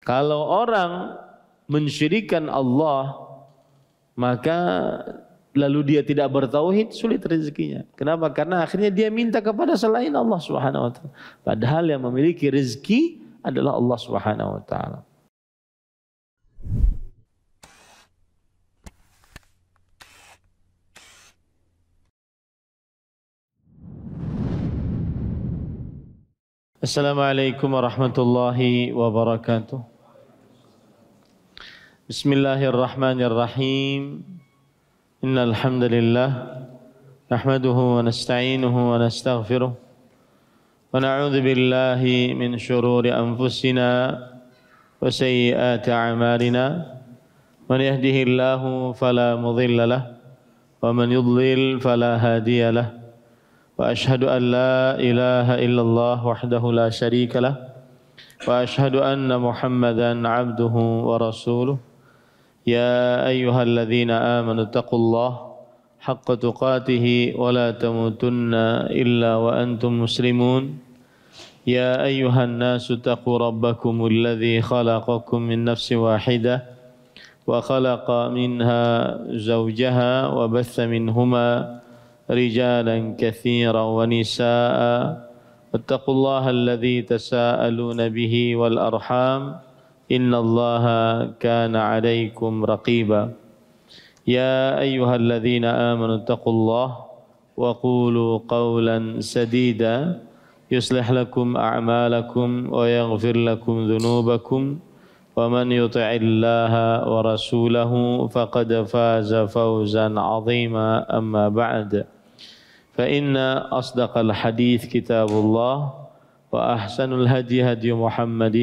Kalau orang mensyirikkan Allah, maka lalu dia tidak bertauhid, sulit rezekinya. Kenapa? Karena akhirnya dia minta kepada selain Allah Subhanahu wa taala. Padahal yang memiliki rezeki adalah Allah Subhanahu wa taala. Assalamualaikum warahmatullahi wabarakatuh. Bismillahirrahmanirrahim. Innal hamdalillah nahmaduhu wa nasta'inuhu wa nastaghfiruh wa na'udzu billahi min shururi anfusina wa sayyiati a'malina. Man yahdihillahu fala mudilla lahu wa man yudlil fala hadiya lahu. Wa ashhadu an la ilaha illallah wahdahu la syarika lah wa ashhadu anna Muhammadan abduhu wa rasuluh. Ya ayyuhalladzina amanu taqullaha haqqa tuqatih wa la tamutunna illa wa antum muslimun. Ya ayyuhan nasu taqu rabbakumul ladzi khalaqakum min nafsin wahidah wa khalaqa minha zawjaha wa batha minhuma رجالا كثيرا ونساء واتقوا الله الذي تساءلون به والأرحام إن الله كان عليكم رقيبا يا أيها الذين آمنوا اتقوا الله وقولوا قولا سديدا يصلح لكم أعمالكم ويغفر لكم ذنوبكم ومن يطع الله ورسوله فقد فاز فوزا عظيما أما بعد فإن أصدق الحديث كتاب الله وأحسن الهدي هدي محمد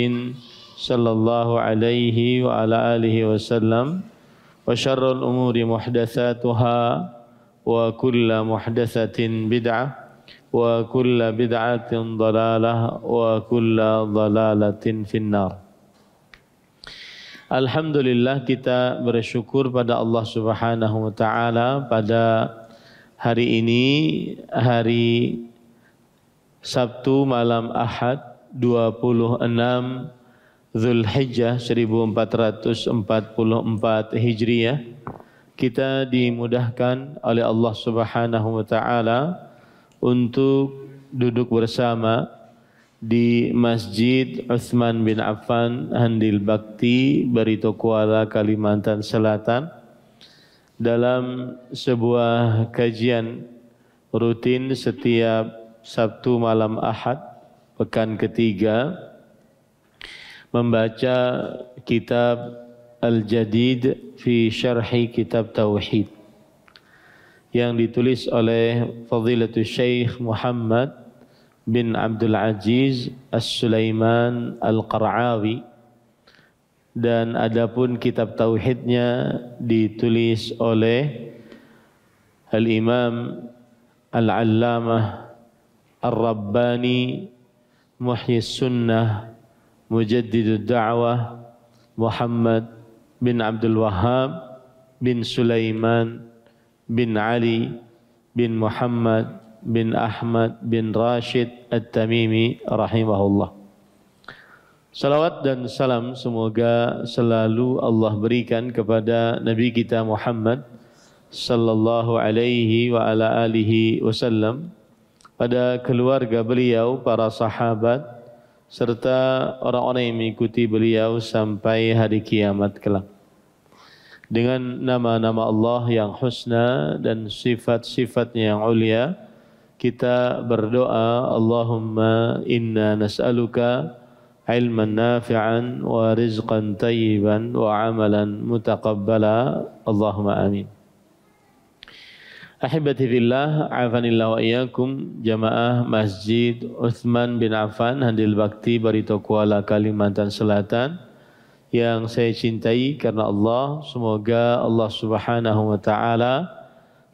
صلى الله عليه وعلى آله وسلم وشر الأمور محدثاتها وكل محدثة بدعة وكل بدعة ضلالة وكل ضلالة في النار. Alhamdulillah, kita bersyukur pada Allah Subhanahu wa taala pada hari ini, hari Sabtu malam Ahad 26 Zulhijjah 1444 Hijriah. Kita dimudahkan oleh Allah Subhanahu wa taala untuk duduk bersama di Masjid Utsman bin Affan Handil Bakti, Barito Kuala, Kalimantan Selatan, dalam sebuah kajian rutin setiap Sabtu malam Ahad pekan ketiga, membaca kitab Al-Jadid fi Syarhi Kitab Tauhid yang ditulis oleh Fadilatul Syekh Muhammad bin Abdul Aziz As-Sulaiman Al-Qar'awi, dan adapun kitab tauhidnya ditulis oleh Al-Imam Al-Allamah Ar-Rabbani Muhyis Sunnah Mujaddidud Da'wah Muhammad bin Abdul Wahhab bin Sulaiman bin Ali bin Muhammad bin Ahmad bin Rashid At-Tamimi rahimahullah. Salawat dan salam semoga selalu Allah berikan kepada Nabi kita Muhammad sallallahu alaihi wa ala alihi wasallam, pada keluarga beliau, para sahabat, serta orang-orang yang mengikuti beliau sampai hari kiamat kelak. Dengan nama-nama Allah yang husna dan sifat-sifatnya yang ulia, kita berdoa, Allahumma inna nas'aluka ilman nafi'an wa rizqan tayyiban wa amalan mutaqabbala. Allahumma amin. Ahibati fillah, afanillah wa iyyakum, jamaah Masjid Utsman bin Affan Handil Bakti, Barito Kuala, Kalimantan Selatan, yang saya cintai karena Allah. Semoga Allah Subhanahu wa taala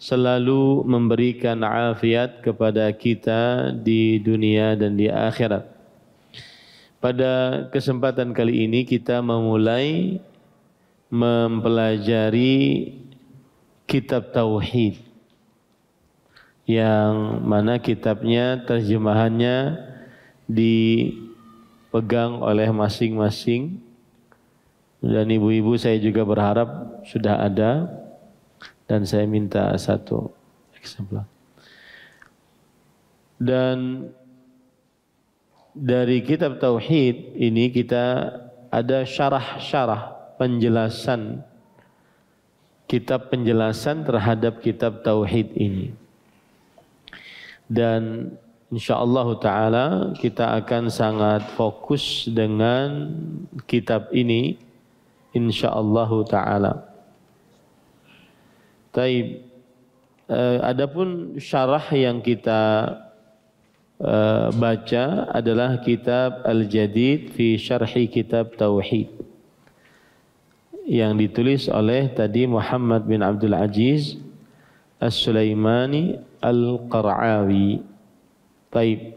selalu memberikan afiat kepada kita di dunia dan di akhirat. Pada kesempatan kali ini kita memulai mempelajari kitab Tauhid, yang mana kitabnya terjemahannya dipegang oleh masing-masing Dan ibu-ibu saya juga berharap sudah ada, dan saya minta 1 eksemplar. Dan dari kitab Tauhid ini kita ada syarah-syarah penjelasan, kitab penjelasan terhadap kitab Tauhid ini. Dan insyaallah ta'ala kita akan sangat fokus dengan kitab ini insyaallah ta'ala. Taib. Adapun syarah yang kita baca adalah kitab Al-Jadid fi Syarhi Kitab Tauhid yang ditulis oleh tadi Muhammad bin Abdul Aziz As-Sulaimani Al-Qar'awi. Baik.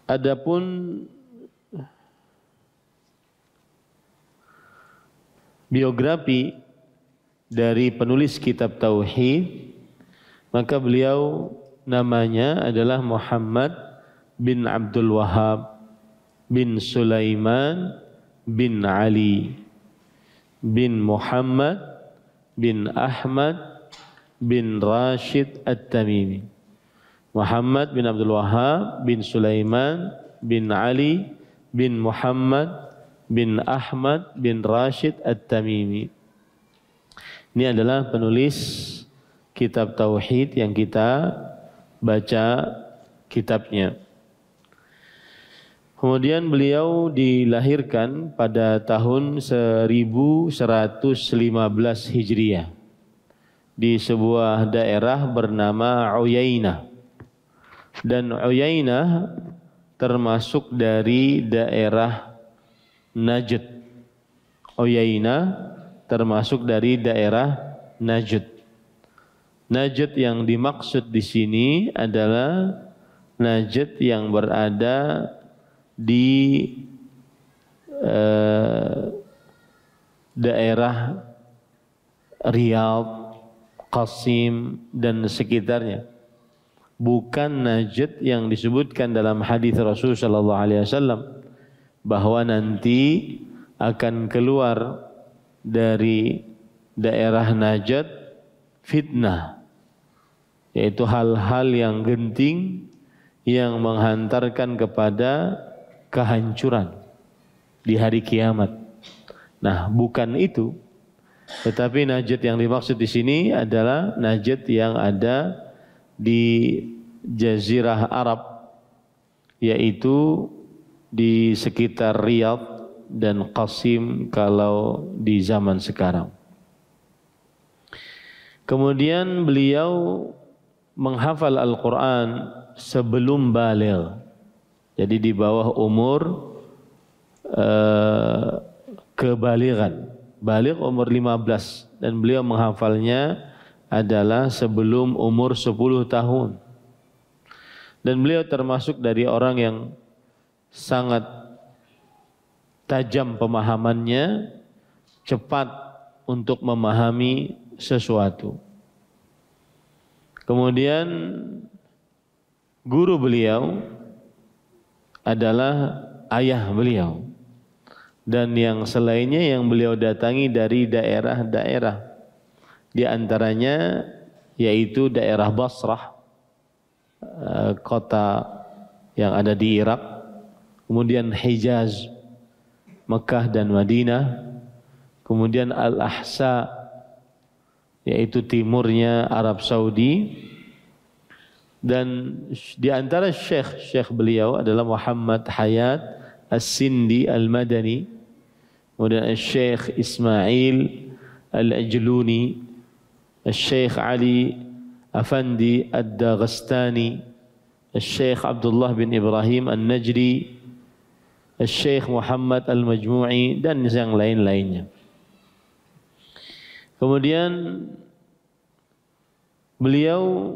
Adapun biografi dari penulis kitab Tauhid, maka beliau namanya adalah Muhammad bin Abdul Wahhab bin Sulaiman bin Ali bin Muhammad bin Ahmad bin Rashid At-Tamimi. Muhammad bin Abdul Wahhab bin Sulaiman bin Ali bin Muhammad bin Ahmad bin Rashid At-Tamimi. Ini adalah penulis kitab Tauhid yang kita baca kitabnya. Kemudian beliau dilahirkan pada tahun 1115 Hijriah di sebuah daerah bernama Uyainah. Dan Uyainah termasuk dari daerah Najd. Uyainah termasuk dari daerah Najd. Najd yang dimaksud di sini adalah Najd yang berada di daerah Riyadh, Qasim dan sekitarnya. Bukan Najd yang disebutkan dalam hadis Rasul sallallahu alaihi wasallam bahwa nanti akan keluar dari daerah Najd fitnah, yaitu hal-hal yang genting yang menghantarkan kepada kehancuran di hari kiamat. Nah, bukan itu. Tetapi Najd yang dimaksud di sini adalah Najd yang ada di Jazirah Arab, yaitu di sekitar Riyadh dan Qasim kalau di zaman sekarang. Kemudian beliau menghafal Al-Quran sebelum baligh. Jadi di bawah umur kebalighan. Baligh umur 15 dan beliau menghafalnya adalah sebelum umur 10 tahun. Dan beliau termasuk dari orang yang sangat tajam pemahamannya, cepat untuk memahami sesuatu. Kemudian guru beliau adalah ayah beliau, dan yang selainnya yang beliau datangi dari daerah-daerah, di antaranya yaitu daerah Basrah, kota yang ada di Irak, kemudian Hijaz, Mekah dan Madinah, kemudian Al-Ahsa, yaitu timurnya Arab Saudi, dan di antara syekh beliau adalah Muhammad Hayat As-Sindi Al-Madani, kemudian Syekh Ismail Al-Ajluni, Syekh Ali Afandi Ad-Daghestani, Syekh Abdullah bin Ibrahim An-Najdi, Syekh Muhammad Al-Majmu'i, dan yang lain-lainnya. Kemudian beliau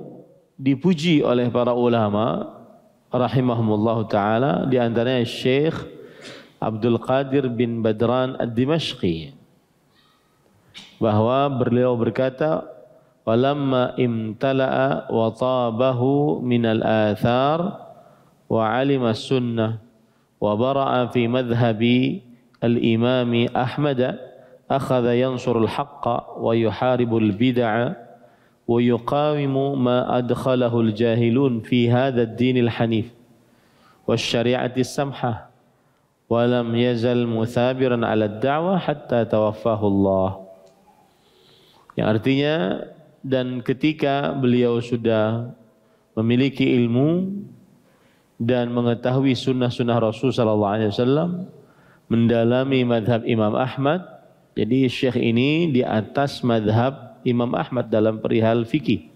dipuji oleh para ulama rahimahumullah ta'ala, di antaranya Syekh Abdul Qadir bin Badran Ad-Dimashqi, bahwa beliau berkata, walamma imtala'a wa tabahu minal athar wa alima sunnah wa bara'a fi madhhabi al-imam Ahmad, akhadha yansuru al-haqqa wa yuharibu al-bid'a wa yuqawimu ma adkhalahu al-jahilun fi hadha ad-din al-hanif wa syari'ati as-samhah wa lam yazal muthabiran 'ala ad-da'wah hatta tawaffahu Allah. Yang artinya, dan ketika beliau sudah memiliki ilmu dan mengetahui sunnah-sunnah Rasul sallallahu alaihi wasallam, mendalami madhab Imam Ahmad, jadi Syekh ini di atas madhab Imam Ahmad dalam perihal fikih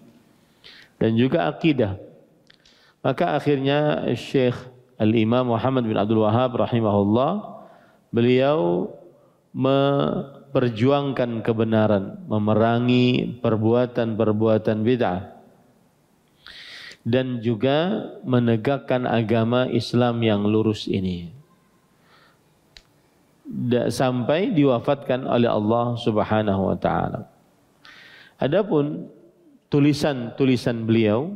dan juga akidah. Maka akhirnya Syekh Al-Imam Muhammad bin Abdul Wahhab rahimahullah, beliau memperjuangkan kebenaran, memerangi perbuatan-perbuatan bid'ah, dan juga menegakkan agama Islam yang lurus ini sampai diwafatkan oleh Allah Subhanahu wa taala. Adapun tulisan-tulisan beliau,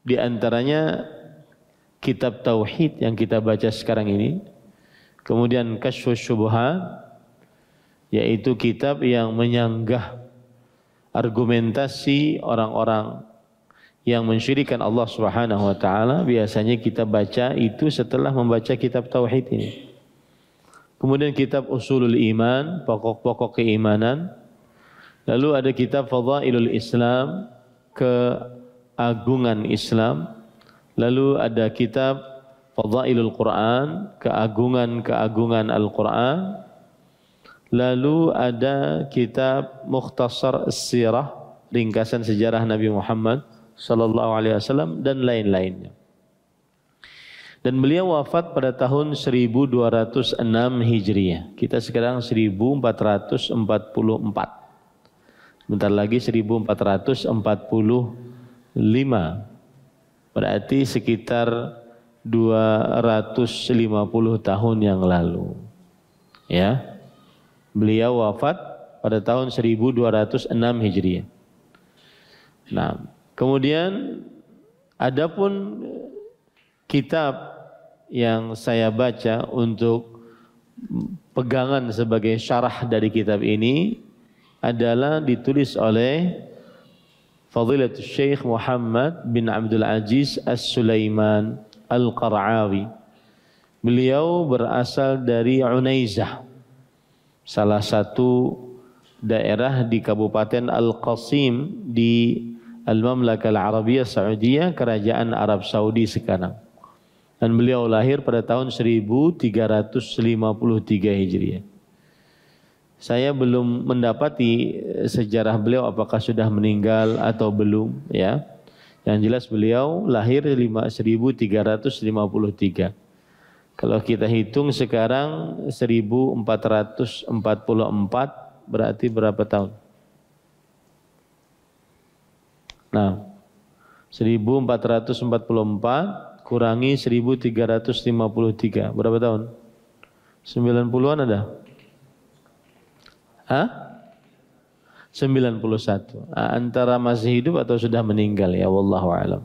di antaranya kitab tauhid yang kita baca sekarang ini, kemudian Kasyfus Syubhat, yaitu kitab yang menyanggah argumentasi orang-orang yang mensyirikkan Allah Subhanahu wa taala. Biasanya kita baca itu setelah membaca kitab tauhid ini. Kemudian kitab Usulul Iman, pokok-pokok keimanan. Lalu ada kitab Fadhailul Islam, keagungan Islam. Lalu ada kitab Fadhailul Quran, keagungan-keagungan Al-Quran. Lalu ada kitab Mukhtasar As-Sirah, ringkasan sejarah Nabi Muhammad sallallahu alaihi wasallam, dan lain-lainnya. Dan beliau wafat pada tahun 1206 Hijriah. Kita sekarang 1444. Bentar lagi 1445. Berarti sekitar 250 tahun yang lalu. Ya. Beliau wafat pada tahun 1206 Hijriah. Nah, kemudian adapun kitab yang saya baca untuk pegangan sebagai syarah dari kitab ini adalah ditulis oleh Fadilatul Syekh Muhammad bin Abdul Aziz As-Sulaiman Al-Qar'awi. Beliau berasal dari Unaizah, salah satu daerah di Kabupaten Al-Qasim di Al-Mamlakah Al-Arabiyah Saudiyah, Kerajaan Arab Saudi sekarang. Dan beliau lahir pada tahun 1353 Hijriah. Saya belum mendapati sejarah beliau apakah sudah meninggal atau belum, ya. Yang jelas beliau lahir 1353. Kalau kita hitung sekarang 1444, berarti berapa tahun? Nah, 1444 kurangi 1353, berapa tahun? 90-an ada? Hah? 91. Antara masih hidup atau sudah meninggal, ya wallahu a'lam.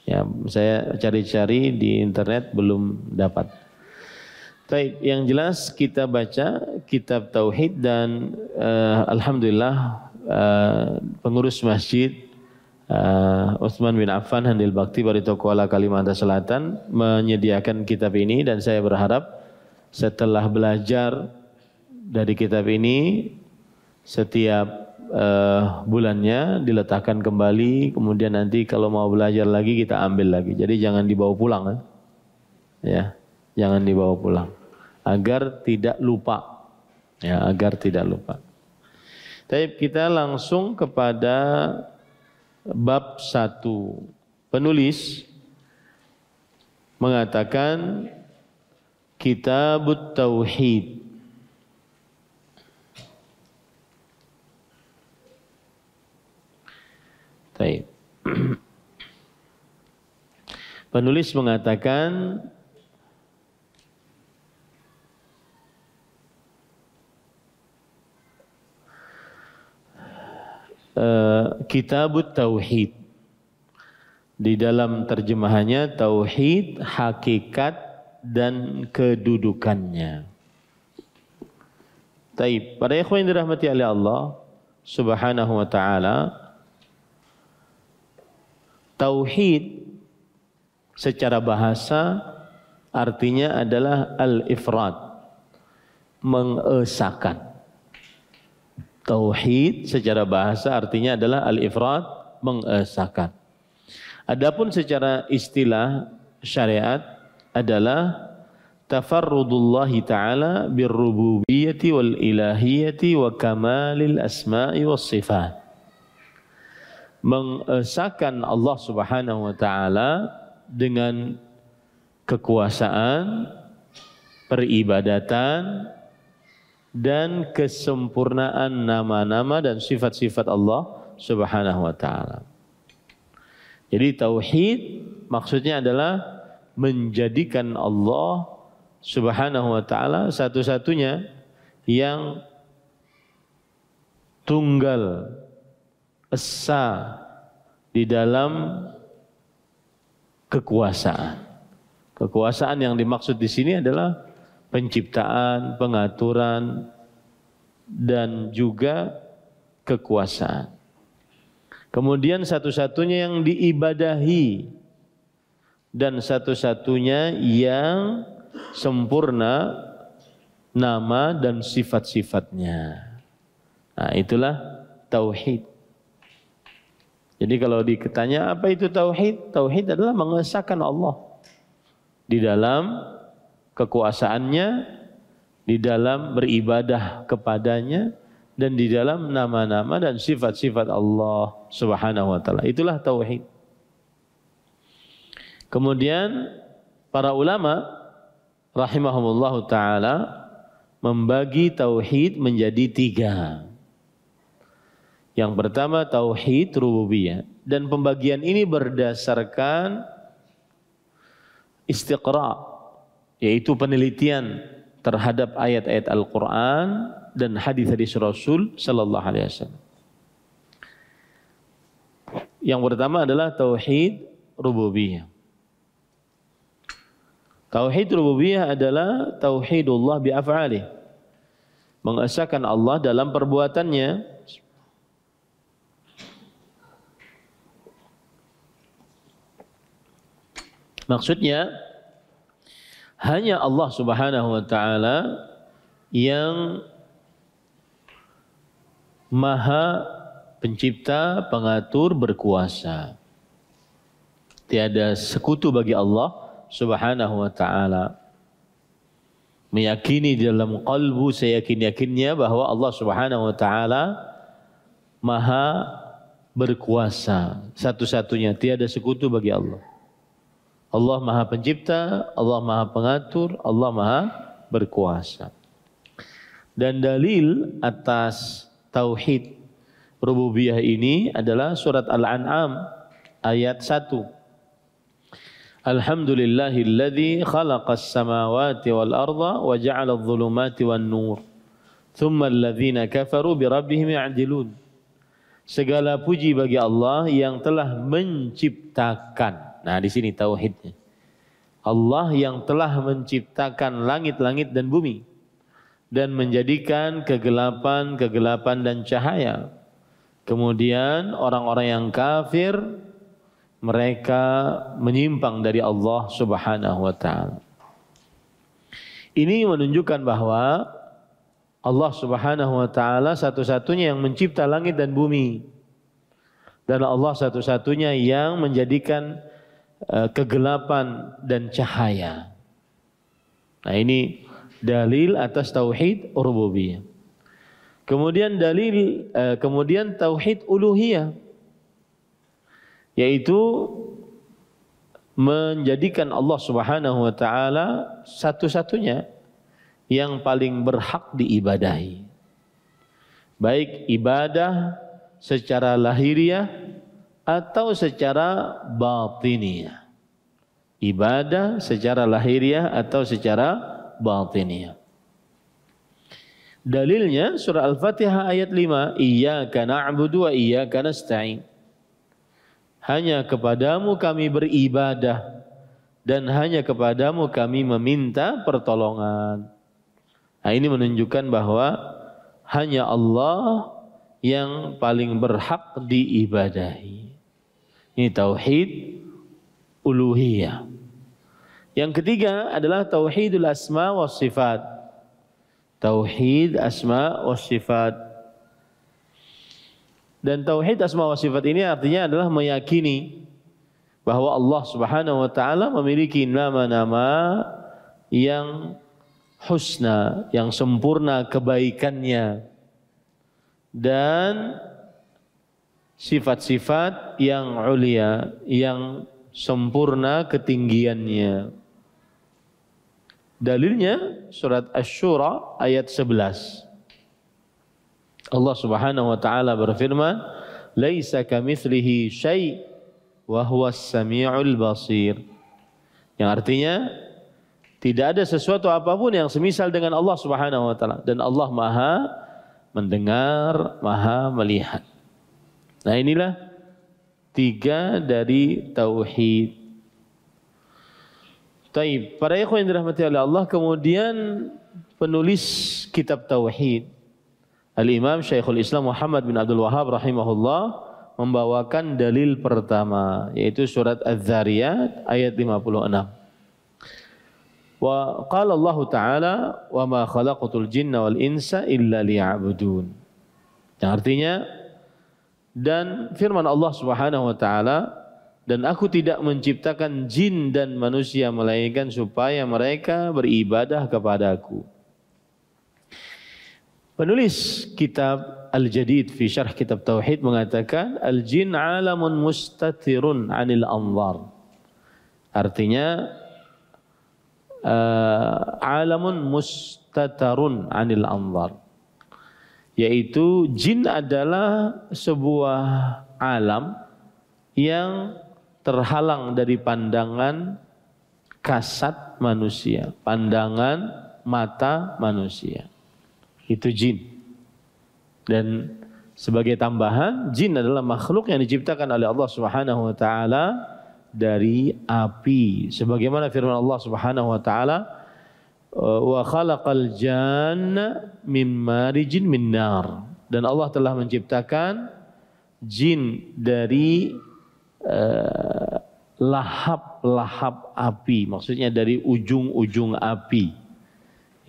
Ya, saya cari-cari di internet belum dapat. Baik, yang jelas kita baca kitab tauhid dan alhamdulillah pengurus masjid Utsman bin Affan Handil Bakti Barito Kuala Kalimantan Selatan menyediakan kitab ini, dan saya berharap setelah belajar dari kitab ini setiap bulannya diletakkan kembali, kemudian nanti kalau mau belajar lagi kita ambil lagi. Jadi jangan dibawa pulang, ya, jangan dibawa pulang agar tidak lupa, ya, agar tidak lupa. Tapi kita langsung kepada bab 1. Penulis mengatakan Kitabut Tauhid. Baik. Penulis mengatakan Kitabut Tauhid. Di dalam terjemahannya Tauhid, Hakikat, dan kedudukannya. Taib, para ikhwan yang dirahmati oleh Allah Subhanahu wa taala, tauhid secara bahasa artinya adalah al-ifrad, mengesakan. Tauhid secara bahasa artinya adalah al-ifrad, mengesakan. Adapun secara istilah syariat adalah tafarrudullahi ta'ala birrububiyyati wal ilahiyyati wa kamalil asma'i was sifat. Mengesakan Allah Subhanahu wa taala dengan kekuasaan, peribadatan, dan kesempurnaan nama-nama dan sifat-sifat Allah Subhanahu wa taala. Jadi tauhid maksudnya adalah menjadikan Allah Subhanahu wa taala satu-satunya yang tunggal, esa di dalam kekuasaan. Kekuasaan yang dimaksud di sini adalah penciptaan, pengaturan, dan juga kekuasaan. Kemudian satu-satunya yang diibadahi dan satu-satunya yang sempurna nama dan sifat-sifatnya. Nah, itulah tauhid. Jadi kalau ditanya apa itu tauhid? Tauhid adalah mengesahkan Allah di dalam kekuasaannya, di dalam beribadah kepadanya, dan di dalam nama-nama dan sifat-sifat Allah Subhanahu wa taala. Itulah tauhid. Kemudian para ulama rahimahumullah taala membagi tauhid menjadi 3. Yang pertama tauhid rububiyah, dan pembagian ini berdasarkan istiqra, yaitu penelitian terhadap ayat-ayat Al-Quran dan hadis-hadis Rasul sallallahu alaihi wasallam. Yang pertama adalah tauhid rububiyah. Tauhid rububiyah adalah tauhidullah bi af'alih, mengesahkan Allah dalam perbuatannya. Maksudnya hanya Allah Subhanahu wa taala yang Maha Pencipta, pengatur, berkuasa. Tiada sekutu bagi Allah Subhanahu wa taala. Meyakini di dalam qalbu seyakin-yakinnya bahwa Allah Subhanahu wa taala Maha berkuasa, satu-satunya, tiada sekutu bagi Allah. Allah Maha Pencipta, Allah Maha Pengatur, Allah Maha Berkuasa. Dan dalil atas tauhid rububiyah ini adalah surat Al-An'am ayat 1. Alhamdulillahilladzi khalaqas samawati wal arda wa ja'ala adh-dhulumati wan nur. Tsumma alladhina kafaru bi rabbihim ya'dilun. Segala puji bagi Allah yang telah menciptakan. Nah, di sini tauhidnya. Allah yang telah menciptakan langit-langit dan bumi dan menjadikan kegelapan dan cahaya. Kemudian orang-orang yang kafir, mereka menyimpang dari Allah Subhanahu wa taala. Ini menunjukkan bahwa Allah Subhanahu wa taala satu-satunya yang mencipta langit dan bumi. Dan Allah satu-satunya yang menjadikan kegelapan dan cahaya. Nah, ini dalil atas tauhid rububiyah. Kemudian kemudian tauhid uluhiyah, yaitu menjadikan Allah Subhanahu wa taala satu-satunya yang paling berhak diibadahi. Baik ibadah secara lahiriah atau secara batiniah. Ibadah secara lahiriah atau secara batiniah. Dalilnya surah Al-Fatihah ayat 5, Iyyaka na'budu wa iyyaka nasta'in. Hanya kepadamu kami beribadah dan hanya kepadamu kami meminta pertolongan. Nah, ini menunjukkan bahwa hanya Allah yang paling berhak diibadahi. Ini tauhid uluhiyah. Yang ketiga adalah tauhidul asma was sifat. Tauhid asma was sifat. Dan tauhid asma was sifat ini artinya adalah meyakini bahwa Allah Subhanahu wa taala memiliki nama-nama yang husna, yang sempurna kebaikannya, dan sifat-sifat yang ulia, yang sempurna ketinggiannya. Dalilnya surat Asy-Syura ayat 11. Allah Subhanahu wa taala berfirman, "Laisa kamitslihi syai' wa huwas samiul basir." Yang artinya tidak ada sesuatu apapun yang semisal dengan Allah Subhanahu wa taala, dan Allah Maha mendengar, Maha melihat. Nah, inilah tiga dari tauhid. Taib, para ikhwan yang dirahmati oleh Allah, kemudian penulis kitab tauhid Al-Imam Syekhul Islam Muhammad bin Abdul Wahhab rahimahullah membawakan dalil pertama, yaitu surat Az-Zariyat ayat 56. Wa qala Allah Ta'ala wa ma khalaqatul jinna wal insa illa liya'budun. Yang artinya, dan firman Allah Subhanahu wa taala, dan aku tidak menciptakan jin dan manusia melainkan supaya mereka beribadah kepadaku. Penulis kitab Al-Jadid fi Syarh Kitab Tauhid mengatakan al-jin alamun mustatirun 'anil anzar. Artinya alamun mustatarun 'anil anzar, yaitu jin adalah sebuah alam yang terhalang dari pandangan kasat manusia, pandangan mata manusia. Itu jin. Dan sebagai tambahan, jin adalah makhluk yang diciptakan oleh Allah Subhanahu wa taala dari api. Sebagaimana firman Allah Subhanahu wa taala, wa khalaqal janna min marijin min nar. Dan Allah telah menciptakan jin dari lahap-lahap api, maksudnya dari ujung-ujung api.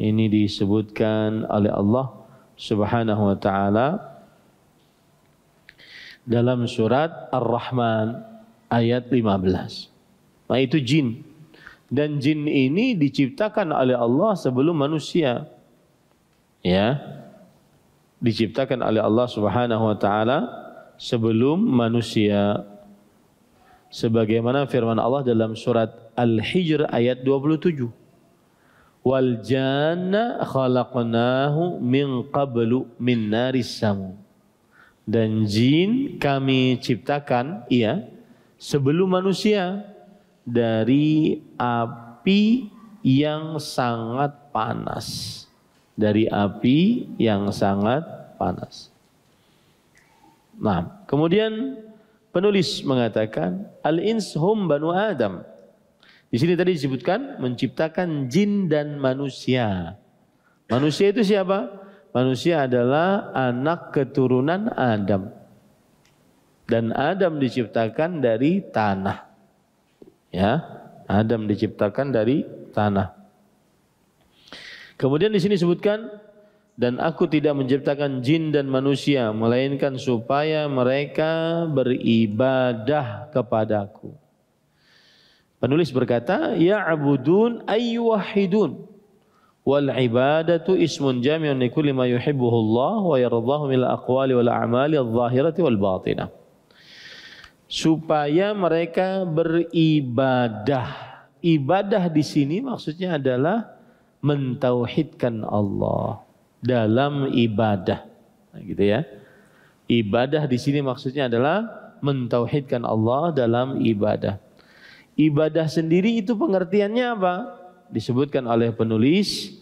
Ini disebutkan oleh Allah Subhanahu wa taala dalam surat Ar-Rahman ayat 15. Nah, itu jin. Dan jin ini diciptakan oleh Allah sebelum manusia. Ya. Diciptakan oleh Allah Subhanahu wa taala sebelum manusia. Sebagaimana firman Allah dalam surat Al-Hijr ayat 27. Wal janna khalaqnahu min qablu min naris samum. Dan jin kami ciptakan, sebelum manusia dari api yang sangat panas. Dari api yang sangat panas. Nah, kemudian penulis mengatakan al-ins hum banu Adam. Di sini tadi disebutkan menciptakan jin dan manusia. Manusia itu siapa? Manusia adalah anak keturunan Adam. Dan Adam diciptakan dari tanah. Ya, Adam diciptakan dari tanah. Kemudian di sini disebutkan, dan aku tidak menciptakan jin dan manusia melainkan supaya mereka beribadah kepadaku. Penulis berkata, ya'budun ay yuwahhidun wal ibadatu ismun jami'un li kulli ma yuhibbuhu Allah wa yardahu min al-aqwali wal a'mali adh-dhahirati wal batinah. Supaya mereka beribadah. Ibadah di sini maksudnya adalah mentauhidkan Allah dalam ibadah. Nah, gitu ya. Ibadah di sini maksudnya adalah mentauhidkan Allah dalam ibadah. Ibadah sendiri itu pengertiannya apa? Disebutkan oleh penulis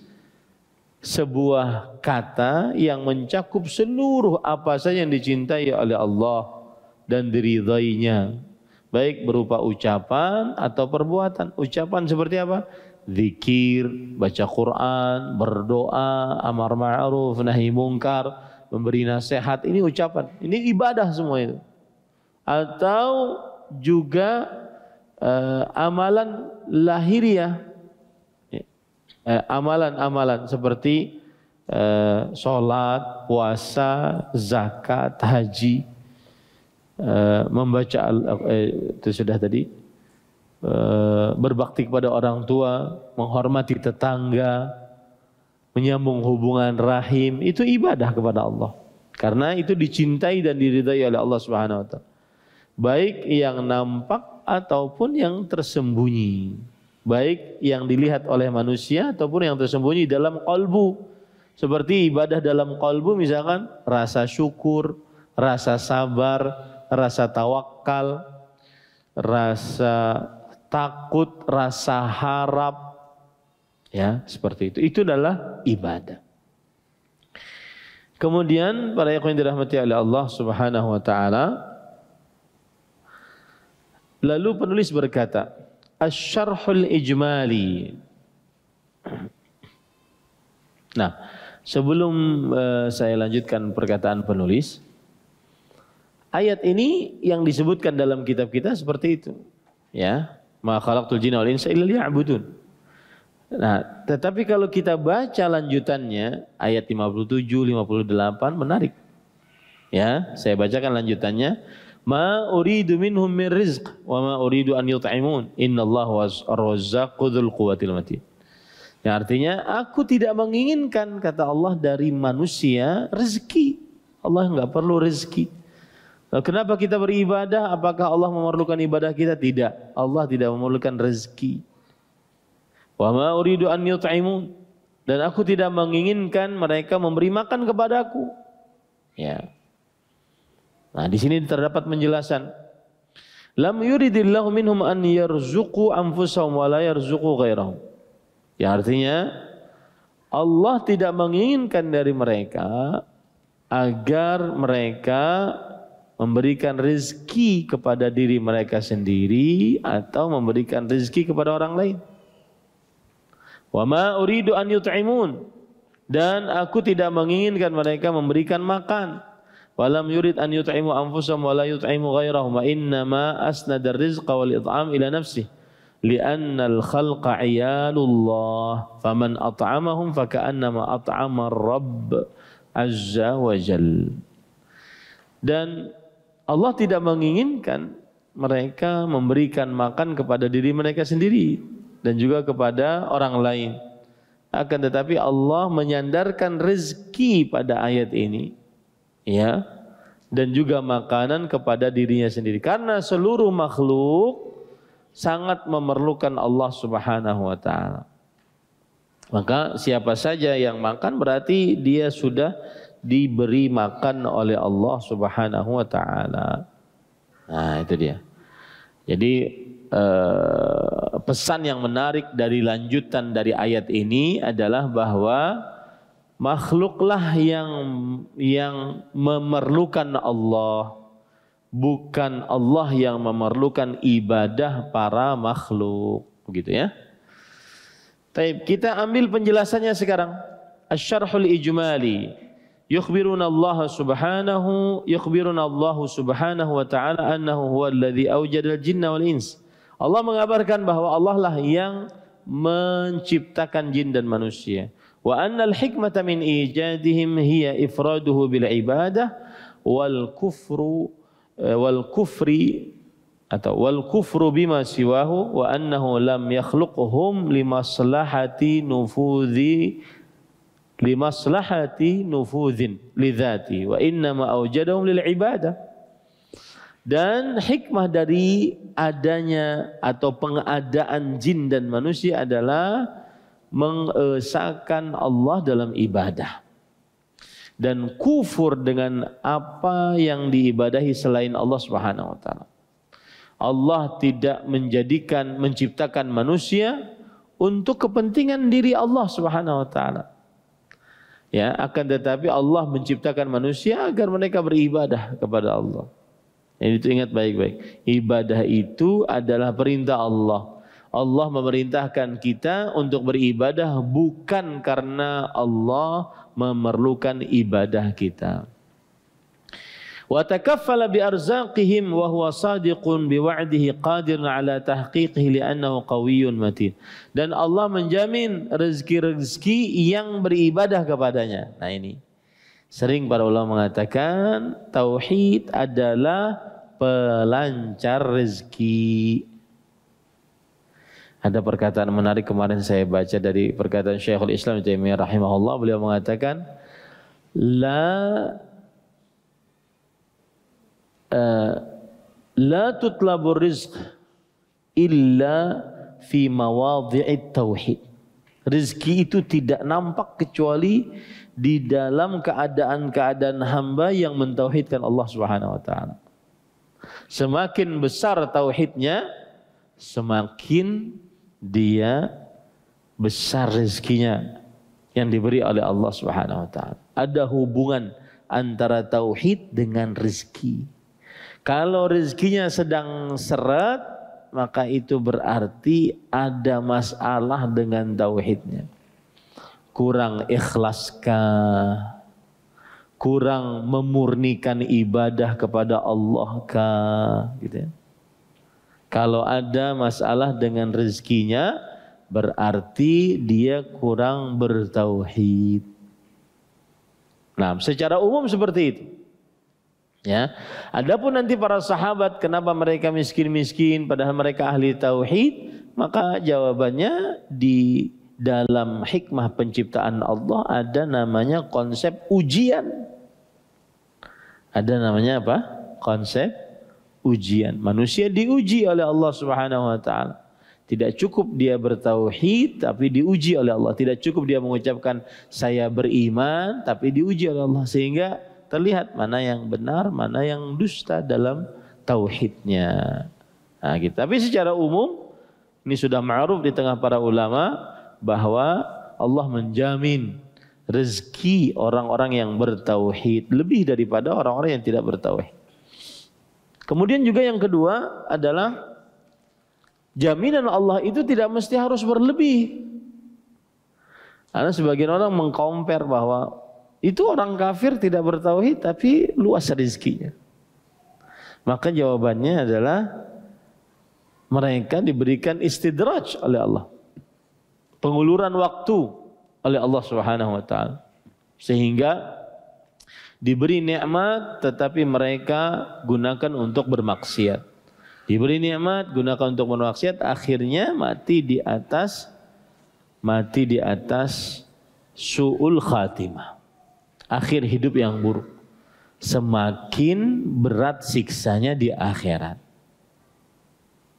sebuah kata yang mencakup seluruh apa saja yang dicintai oleh Allah dan diridainya, baik berupa ucapan atau perbuatan. Ucapan seperti apa? Zikir, baca Quran, berdoa, amar ma'ruf, nahi mungkar, memberi nasihat, ini ucapan. Ini ibadah semua itu. Atau juga amalan lahiriah, amalan-amalan seperti sholat, puasa, zakat, haji, membaca itu sudah tadi, berbakti kepada orang tua, menghormati tetangga, menyambung hubungan rahim, itu ibadah kepada Allah. Karena itu dicintai dan diridai oleh Allah Subhanahu wa taala. Baik yang nampak ataupun yang tersembunyi. Baik yang dilihat oleh manusia ataupun yang tersembunyi dalam qalbu. Seperti ibadah dalam qalbu misalkan rasa syukur, rasa sabar, rasa tawakal, rasa takut, rasa harap. Ya, seperti itu. Itu adalah ibadah. Kemudian para ikhwan yang dirahmati oleh Allah Subhanahu wa taala, lalu penulis berkata, Asy-Syarhul Ijmali. Nah, sebelum saya lanjutkan perkataan penulis, ayat ini yang disebutkan dalam kitab kita seperti itu. Ya, ma khalaqtul jinna wal insa illa liya'budun. Nah, tetapi kalau kita baca lanjutannya ayat 57, 58 menarik. Ya, saya bacakan lanjutannya. Ma uridu minhum min rizq wa ma uridu an yut'imun innallaha ar-razzaqu dzul quwwatil matin. Yang artinya aku tidak menginginkan, kata Allah, dari manusia rezeki. Allah enggak perlu rezeki. Nah, kenapa kita beribadah? Apakah Allah memerlukan ibadah kita? Tidak. Allah tidak memerlukan rezeki. Wa ma uridu an yut'imun, dan aku tidak menginginkan mereka memberi makan kepadaku. Ya. Nah, di sini terdapat penjelasan. Lam yuridillahu minhum an yarzuqu anfusahum wa la yarzuqu ghairahum. Ya, artinya Allah tidak menginginkan dari mereka agar mereka memberikan rezeki kepada diri mereka sendiri atau memberikan rezeki kepada orang lain. Wa ma uridu an yut'imun, dan aku tidak menginginkan mereka memberikan makan. Walam yurid an yut'imu anfusahum wa la yut'imu ghairahum wa innama asnada ar-rizqa wal it'am ila nafsihi li'anna al-khalqa 'iyalullah faman at'amahum faka'annama at'ama ar-rabb azza wa jalla. Dan Allah tidak menginginkan mereka memberikan makan kepada diri mereka sendiri dan juga kepada orang lain. Akan tetapi Allah menyandarkan rezeki pada ayat ini, ya, dan juga makanan kepada dirinya sendiri. Karena seluruh makhluk sangat memerlukan Allah Subhanahu wa taala. Maka siapa saja yang makan berarti dia sudah diberi makan oleh Allah Subhanahu wa taala. Nah, itu dia. Jadi pesan yang menarik dari lanjutan dari ayat ini adalah bahwa makhluklah yang memerlukan Allah, bukan Allah yang memerlukan ibadah para makhluk, begitu ya. Baik, kita ambil penjelasannya sekarang. Asy-Syarhul Ijmali. Yukhbiruna Allah subhanahu wa ta'ala annahu huwa alladhi awjadal jinna wal ins. Allah mengabarkan bahwa Allah lah yang menciptakan jin dan manusia. Wa annal hikmata min ijadihim hiya ifraduhu bil ibadah wal kufru bima siwahu wa annahu lam yakhluqhum limaslahati nufudhin lidzati wa innama awjadahum lil ibadah. Dan hikmah dari adanya atau pengadaan jin dan manusia adalah mengesahkan Allah dalam ibadah dan kufur dengan apa yang diibadahi selain Allah Subhanahu wa taala. Allah tidak menciptakan manusia untuk kepentingan diri Allah Subhanahu wa taala. Ya, akan tetapi Allah menciptakan manusia agar mereka beribadah kepada Allah. Jadi itu ingat baik-baik. Ibadah itu adalah perintah Allah. Allah memerintahkan kita untuk beribadah bukan karena Allah memerlukan ibadah kita. Wa takaffala bi arzaqihim wa huwa sadiqun bi wa'dihi qadirun ala tahqiqihi li'annahu qawiyyun matin. Dan Allah menjamin rezeki-rezeki yang beribadah kepadanya. Nah ini sering para ulama mengatakan tauhid adalah pelancar rezeki. Ada perkataan menarik kemarin saya baca dari perkataan Syekhul Islam Taimiyah rahimahullah. Beliau mengatakan la tutlabur rizq illa fi mawadhi'it tauhid. Rezeki itu tidak nampak kecuali di dalam keadaan-keadaan hamba yang mentauhidkan Allah Subhanahu wa taala. Semakin besar tauhidnya, semakin dia besar rezekinya yang diberi oleh Allah Subhanahu wa taala. Ada hubungan antara tauhid dengan rezeki. Kalau rezekinya sedang seret, maka itu berarti ada masalah dengan tauhidnya. Kurang ikhlaskah? Kurang memurnikan ibadah kepada Allah kah? Gitu ya. Kalau ada masalah dengan rezekinya, berarti dia kurang bertauhid. Nah, secara umum seperti itu. Ya. Adapun nanti para sahabat kenapa mereka miskin-miskin padahal mereka ahli tauhid, maka jawabannya di dalam hikmah penciptaan Allah ada namanya konsep ujian. Ada namanya apa? Konsep ujian. Manusia diuji oleh Allah Subhanahu wa taala. Tidak cukup dia bertauhid tapi diuji oleh Allah. Tidak cukup dia mengucapkan saya beriman tapi diuji oleh Allah sehingga terlihat mana yang benar, mana yang dusta dalam tauhidnya. Nah, gitu. Tapi secara umum ini sudah ma'ruf di tengah para ulama bahwa Allah menjamin rezeki orang-orang yang bertauhid lebih daripada orang-orang yang tidak bertauhid. Kemudian juga yang kedua adalah jaminan Allah itu tidak mesti harus berlebih. Karena sebagian orang mengcompare bahwa itu orang kafir tidak bertauhid tapi luas rezekinya. Maka jawabannya adalah mereka diberikan istidraj oleh Allah. Penguluran waktu oleh Allah Subhanahu wa taala. Sehingga diberi nikmat tetapi mereka gunakan untuk bermaksiat. Diberi nikmat gunakan untuk bermaksiat, akhirnya mati di atas su'ul khatimah. Akhir hidup yang buruk. Semakin berat siksanya di akhirat.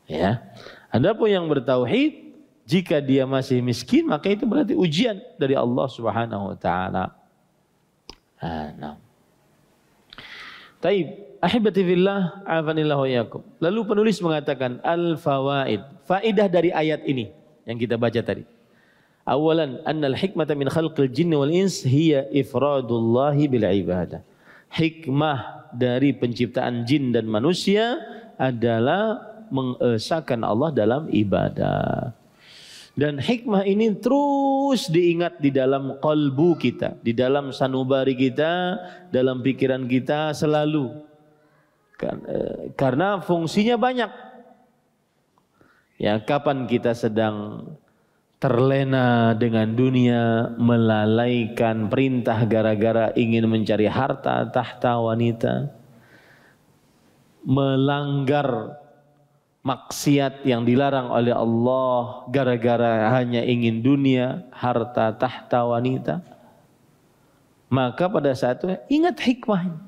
Ya. Adapun yang bertauhid, jika dia masih miskin, maka itu berarti ujian dari Allah Subhanahu wa taala. Nah. Taib, ahibati fillah, afanillahu iyyakum. Lalu penulis mengatakan al-fawaid, faidah dari ayat ini yang kita baca tadi. Awalan, annal hikmata min khalqil jinni wal ins hiya ifradullahi bil ibadah. Hikmah dari penciptaan jin dan manusia adalah mengesahkan Allah dalam ibadah. Dan hikmah ini terus diingat di dalam qalbu kita, di dalam sanubari kita, dalam pikiran kita selalu. Karena fungsinya banyak. Ya, kapan kita sedang terlena dengan dunia, melalaikan perintah gara-gara ingin mencari harta tahta wanita, melanggar maksiat yang dilarang oleh Allah gara-gara hanya ingin dunia, harta tahta wanita, maka pada saat itu ingat hikmahnya.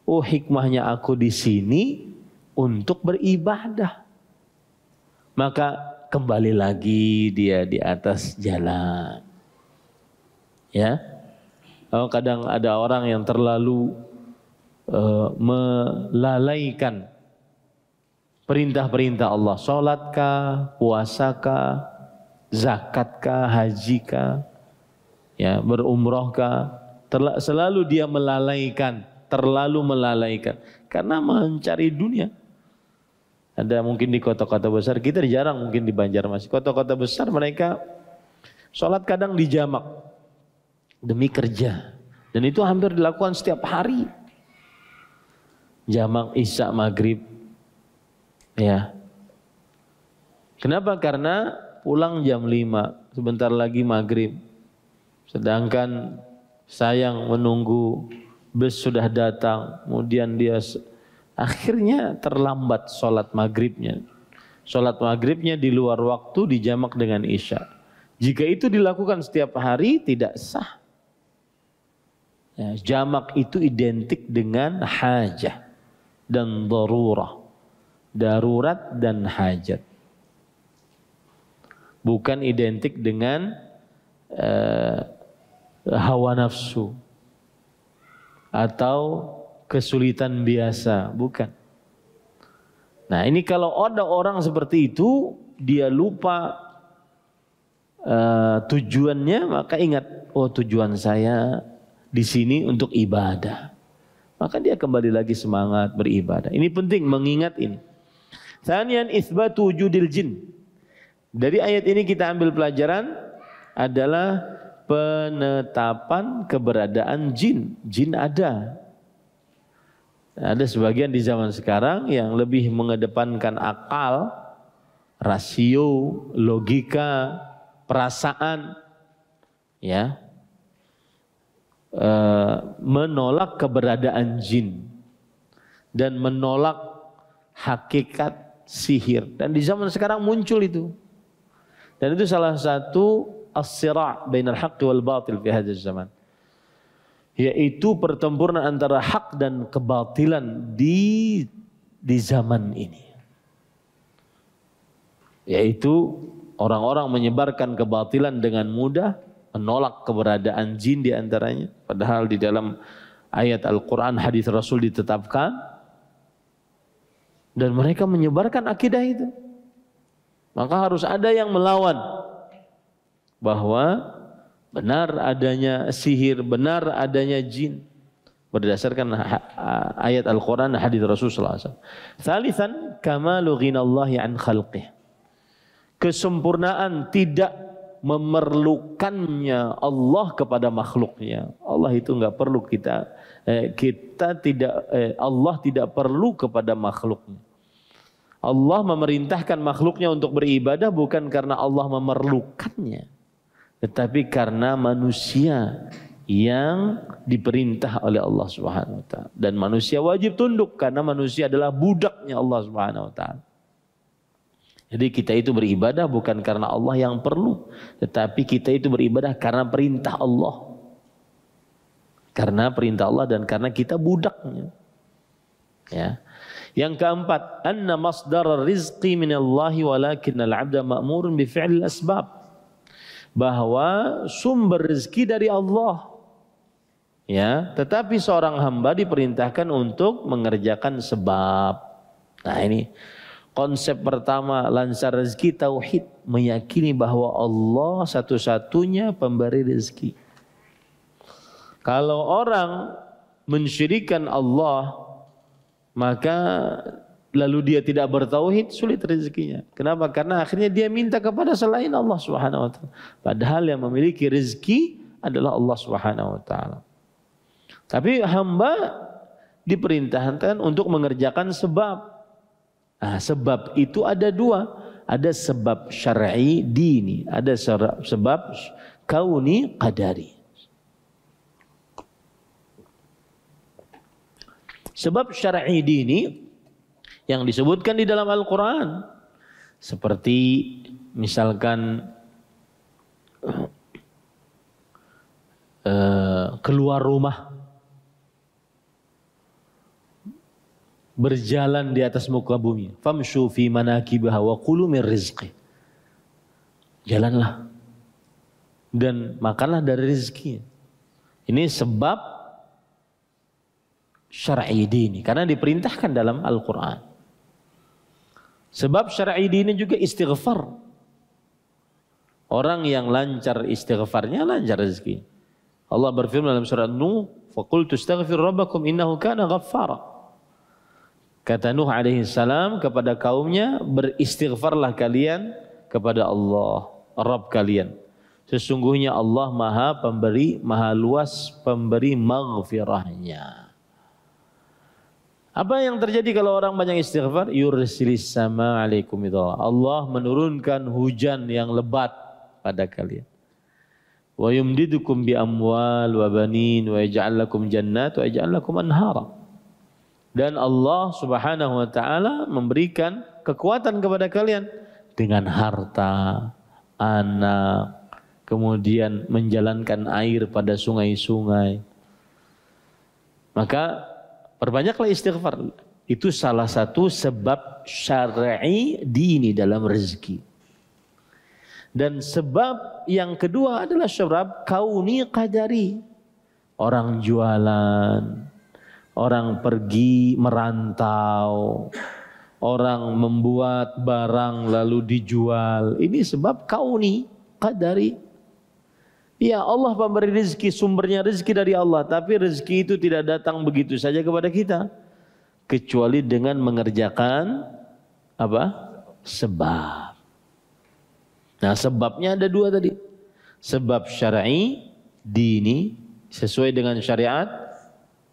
Oh, hikmahnya aku di sini untuk beribadah. Maka kembali lagi dia di atas jalan. Ya. Oh, kadang ada orang yang terlalu melalaikan perintah-perintah Allah. Sholatkah, puasakah, zakatkah, hajikah, ya, berumrohkah, selalu dia melalaikan, terlalu melalaikan. karena mencari dunia. Ada mungkin di kota-kota besar, kita jarang mungkin di Banjarmasin. Kota-kota besar mereka sholat kadang di jamak demi kerja. Dan itu hampir dilakukan setiap hari. Jamak Isya Maghrib. Ya. Kenapa? Karena pulang jam 5, sebentar lagi Maghrib. Sedangkan sayang menunggu bus sudah datang, kemudian dia akhirnya terlambat sholat maghribnya. Sholat maghribnya di luar waktu dijamak dengan isya. Jika itu dilakukan setiap hari tidak sah. Ya, jamak itu identik dengan hajah dan darurah. Darurat dan hajat. Bukan identik dengan hawa nafsu atau kesulitan biasa, bukan. Nah, ini kalau ada orang seperti itu, dia lupa tujuannya, maka ingat, oh tujuan saya di sini untuk ibadah. Maka dia kembali lagi semangat beribadah. Ini penting mengingat ini. Tsaniyan itsbatu wujudil jin. Dari ayat ini kita ambil pelajaran adalah penetapan keberadaan jin. Jin ada. Ada sebagian di zaman sekarang yang lebih mengedepankan akal, rasio, logika, perasaan, ya, menolak keberadaan jin dan menolak hakikat sihir. Dan di zaman sekarang muncul itu. Dan itu salah satu as-sira' bainal haqqi wal batil fi hadzal zaman. Yaitu pertempuran antara hak dan kebatilan di zaman ini. Yaitu orang-orang menyebarkan kebatilan dengan mudah, menolak keberadaan jin di antaranya. Padahal di dalam ayat Al-Quran, hadis Rasul ditetapkan. Dan mereka menyebarkan akidah itu. Maka harus ada yang melawan. Bahwa benar adanya sihir, benar adanya jin. Berdasarkan ayat Al-Quran, hadis Rasulullah SAW. Thalithan, kamalu ghinallahi an khalqih. Kesempurnaan tidak memerlukannya Allah kepada makhluknya. Allah itu enggak perlu Allah tidak perlu kepada makhluknya. Allah memerintahkan makhluknya untuk beribadah bukan karena Allah memerlukannya, tetapi karena manusia yang diperintah oleh Allah Subhanahu wa taala. Dan manusia wajib tunduk karena manusia adalah budaknya Allah Subhanahu wa taala. Jadi kita itu beribadah bukan karena Allah yang perlu, tetapi kita itu beribadah karena perintah Allah. Karena perintah Allah dan karena kita budaknya. Ya. Yang keempat, anna masdar rizqi minallahi walakinnal 'abda ma'murun bi fi'lil asbab. Bahwa sumber rezeki dari Allah. Ya, tetapi seorang hamba diperintahkan untuk mengerjakan sebab. Nah, ini konsep pertama lancar rezeki tauhid, meyakini bahwa Allah satu-satunya pemberi rezeki. Kalau orang mensyirikkan Allah, maka lalu dia tidak bertauhid, sulit rezekinya. Kenapa? Karena akhirnya dia minta kepada selain Allah Subhanahu wa taala. Padahal yang memiliki rezeki adalah Allah Subhanahu wa taala. Tapi hamba diperintahkan untuk mengerjakan sebab. Nah, sebab itu ada dua. Ada sebab syar'i dini, ada sebab kauni qadari. Sebab syar'i dini yang disebutkan di dalam Al-Quran, seperti misalkan keluar rumah, berjalan di atas muka bumi, famshu fi manakibiha wa kulu min rizqi. Jalanlah dan makanlah dari rezeki. Ini sebab syar'i dini karena diperintahkan dalam Al-Quran. Sebab syar'i dini juga istighfar. Orang yang lancar istighfarnya lancar rezeki. Allah berfirman dalam surat Nuh, "Faqultu astaghfir rabbakum innahu kana ghaffara." Kata Nuh alaihi salam kepada kaumnya, beristighfarlah kalian kepada Allah, Rabb kalian. Sesungguhnya Allah Maha Pemberi, Maha Luas Pemberi maghfirahnya. Apa yang terjadi kalau orang banyak istighfar? Yursilis sama alaikum midra. Allah menurunkan hujan yang lebat pada kalian. Wa yumdidukum bi amwal wa banin wa yaj'al lakum jannat wa yaj'al lakum anhara. Dan Allah Subhanahu wa taala memberikan kekuatan kepada kalian dengan harta, anak, kemudian menjalankan air pada sungai-sungai. Maka perbanyaklah istighfar. Itu salah satu sebab syar'i dini dalam rezeki. Dan sebab yang kedua adalah sebab kauni qadari. Orang jualan, orang pergi merantau, orang membuat barang lalu dijual. Ini sebab kauni, qadari. Ya, Allah memberi rezeki, sumbernya rezeki dari Allah. Tapi rezeki itu tidak datang begitu saja kepada kita, kecuali dengan mengerjakan apa? Sebab. Nah, sebabnya ada dua tadi. Sebab syar'i, dini, sesuai dengan syariat,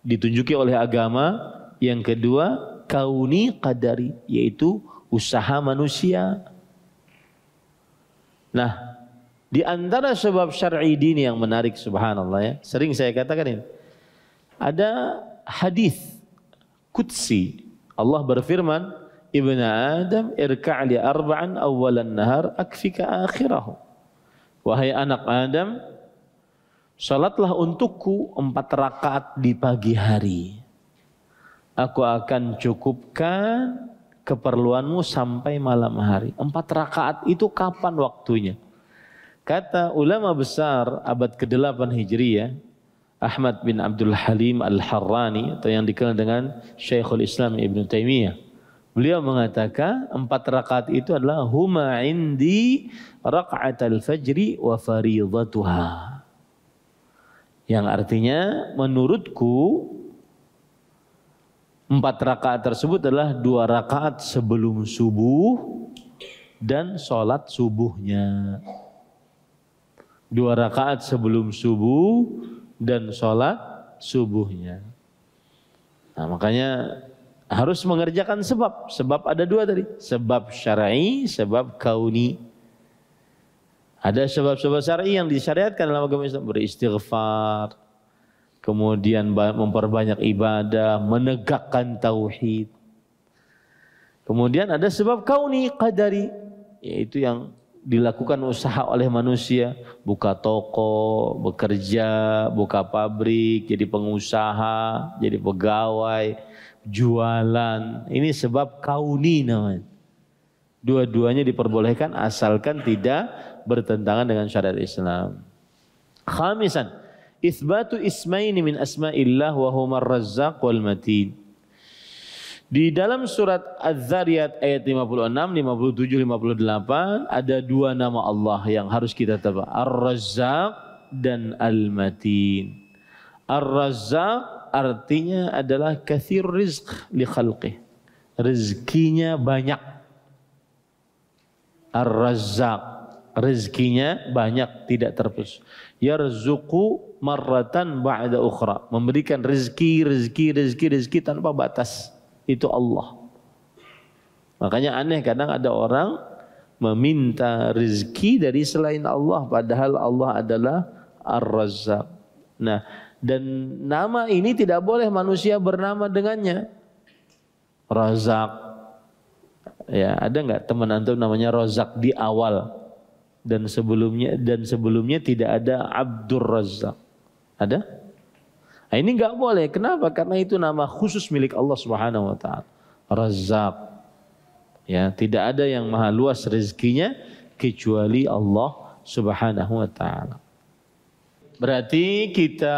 ditunjuki oleh agama. Yang kedua kauni qadari, yaitu usaha manusia. Nah, di antara sebab syar'i dini yang menarik, subhanallah ya, sering saya katakan ini, ada hadis qudsi. Allah berfirman, Ibnu Adam irka' li arba'an awwalan nahar akfika akhirahu. Wahai anak Adam, salatlah untukku 4 rakaat di pagi hari. Aku akan cukupkan keperluanmu sampai malam hari. 4 rakaat itu kapan waktunya? Kata ulama besar abad ke-8 Hijriyah, Ahmad bin Abdul Halim Al-Harrani, atau yang dikenal dengan Syekhul Islam Ibn Taimiyah. Beliau mengatakan 4 rakaat itu adalah huma indi raka'atal fajri wa faridatuha. Yang artinya menurutku 4 rakaat tersebut adalah 2 rakaat sebelum subuh dan sholat subuhnya. 2 rakaat sebelum subuh dan sholat subuhnya. Nah, makanya harus mengerjakan sebab. Sebab ada 2 tadi. Sebab syar'i, sebab kauni. Ada sebab-sebab syar'i yang disyariatkan dalam agama Islam. Beristighfar, kemudian memperbanyak ibadah, menegakkan tauhid. Kemudian ada sebab kauni, qadari, yaitu yang dilakukan usaha oleh manusia. Buka toko, bekerja, buka pabrik, jadi pengusaha, jadi pegawai, jualan. Ini sebab kauni namanya. Dua-duanya diperbolehkan asalkan tidak bertentangan dengan syariat Islam. Khamisan, itsbatu ismaini min asma'illah wa huma ar-razzaq wal matin. Di dalam surat Az-Zariyat ayat 56, 57, 58 ada 2 nama Allah yang harus kita tahu, Ar-Razzaq dan Al-Matin. Ar-Razzaq artinya adalah katsir rizq li khalqih. Rezekinya banyak. Ar-Razzaq, rezekinya banyak, tidak terputus. Yarzuqu marratan ba'da ukhra, memberikan rezeki tanpa batas. Itu Allah. Makanya aneh kadang ada orang meminta rezeki dari selain Allah, padahal Allah adalah Ar-Razzaq. Nah, dan nama ini tidak boleh manusia bernama dengannya. Razak. Ya, ada nggak teman antum namanya Razak di awal dan sebelumnya tidak ada Abdur Razzaq? Ada? Nah, ini nggak boleh. Kenapa? Karena itu nama khusus milik Allah Subhanahu wa taala. Razzaq. Ya, tidak ada yang maha luas rezekinya kecuali Allah Subhanahu wa taala. Berarti kita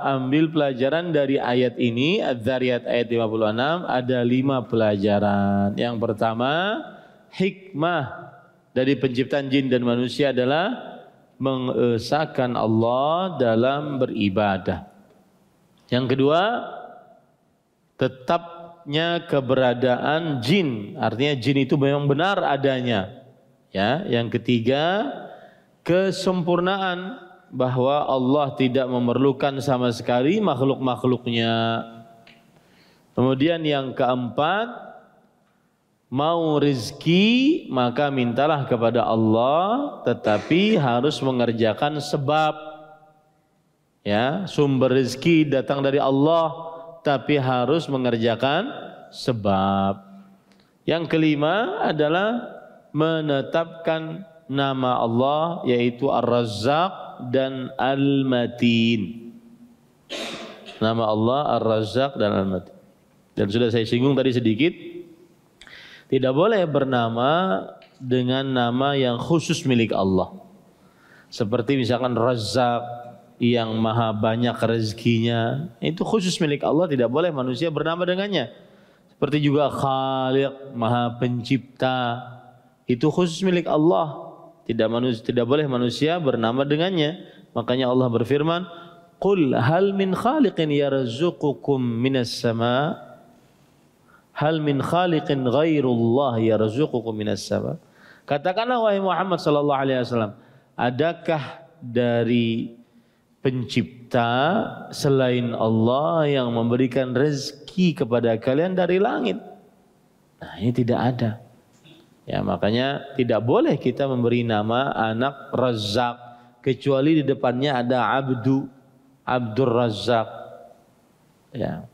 ambil pelajaran dari ayat ini, Az-Zariyat ayat 56, ada 5 pelajaran. Yang pertama, hikmah dari penciptaan jin dan manusia adalah mengesahkan Allah dalam beribadah. Yang kedua, tetap tetapnya keberadaan jin, artinya jin itu memang benar adanya. Ya, yang ketiga, kesempurnaan bahwa Allah tidak memerlukan sama sekali makhluk-makhluknya. Kemudian yang keempat, mau rezeki maka mintalah kepada Allah, tetapi harus mengerjakan sebab. Ya, sumber rezeki datang dari Allah, tapi harus mengerjakan sebab. Yang kelima adalah menetapkan nama Allah, yaitu Ar-Razzaq dan Al-Matin. Nama Allah Ar-Razzaq dan Al-Matin. Dan sudah saya singgung tadi sedikit, tidak boleh bernama dengan nama yang khusus milik Allah. Seperti misalkan Razzaq yang maha banyak rezekinya, itu khusus milik Allah, tidak boleh manusia bernama dengannya. Seperti juga Khaliq, maha pencipta, itu khusus milik Allah. Tidak boleh manusia bernama dengannya. Makanya Allah berfirman, "Qul hal min khaliqin yarzuqukum minas sama'?" Hal min khaliqin ghairullah yarzuqukum minas sama. Katakanlah wahai Muhammad sallallahu alaihi wasallam, adakah dari pencipta selain Allah yang memberikan rezeki kepada kalian dari langit? Nah, ini tidak ada. Ya, makanya tidak boleh kita memberi nama anak Razzaq kecuali di depannya ada Abdur Razzaq. Ya.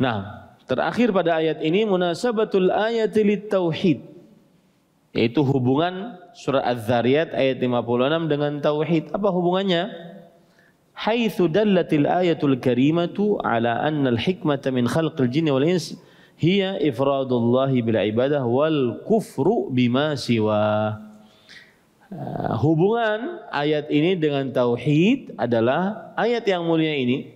Nah, terakhir pada ayat ini munasabatul ayati lit-tauhid, yaitu hubungan surah Az-Zariyat ayat 56 dengan tauhid. Apa hubungannya? Haitsu dallatil ayatul karimatu ala anna al-hikmata min khalqil jinni wal ins hiya ifradullahi bil ibadah wal kufru bima siwa. Hubungan ayat ini dengan tauhid adalah ayat yang mulia ini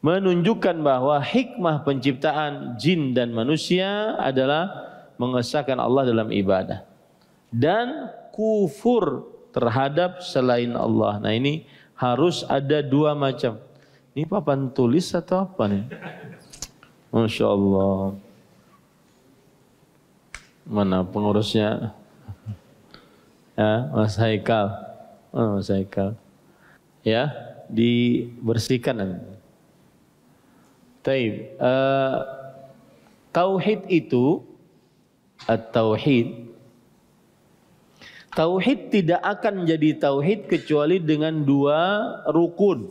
menunjukkan bahwa hikmah penciptaan jin dan manusia adalah mengesahkan Allah dalam ibadah dan kufur terhadap selain Allah. Nah, ini harus ada dua macam. Ini papan tulis atau apa nih? Masya Allah. Mana pengurusnya? Ya, Mas Haikal. Oh, Mas Haikal. Ya, dibersihkan. Taib. Tauhid itu, at-tauhid, tauhid tidak akan jadi tauhid kecuali dengan dua rukun.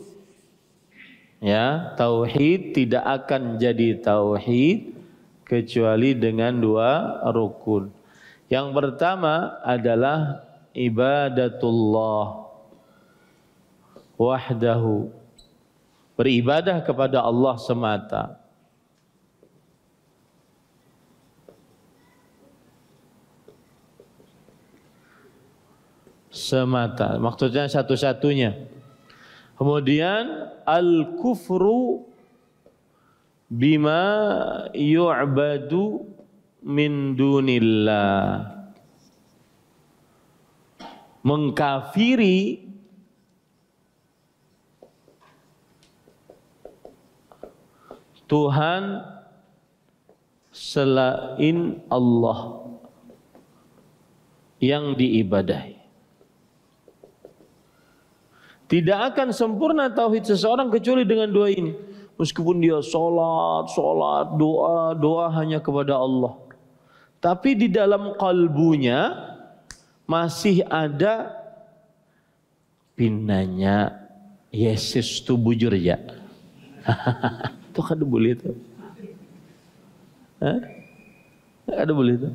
Ya, tauhid tidak akan jadi tauhid kecuali dengan dua rukun. Yang pertama adalah ibadatullah wahdahu, beribadah kepada Allah semata. Semata, maksudnya satu-satunya. Kemudian al-kufru bima yu'badu min dunillah, mengkafiri Tuhan selain Allah yang diibadahi. Tidak akan sempurna tauhid seseorang kecuali dengan dua ini. Meskipun dia sholat, doa hanya kepada Allah, tapi di dalam kalbunya masih ada pinanya Yesus tu bujur ya. Itu kan boleh itu. Ada boleh itu.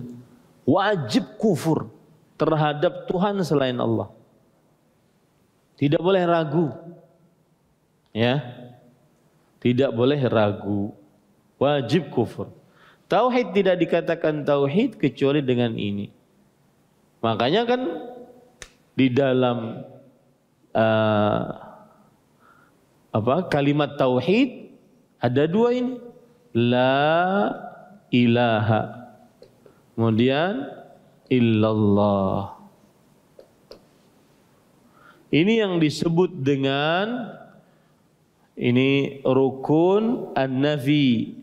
Wajib kufur terhadap Tuhan selain Allah. Tidak boleh ragu. Ya. Tidak boleh ragu. Wajib kufur. Tauhid tidak dikatakan tauhid kecuali dengan ini. Makanya kan di dalam kalimat tauhid ada dua ini. La ilaha. Kemudian illallah. Ini yang disebut dengan Ini rukun an-nafi,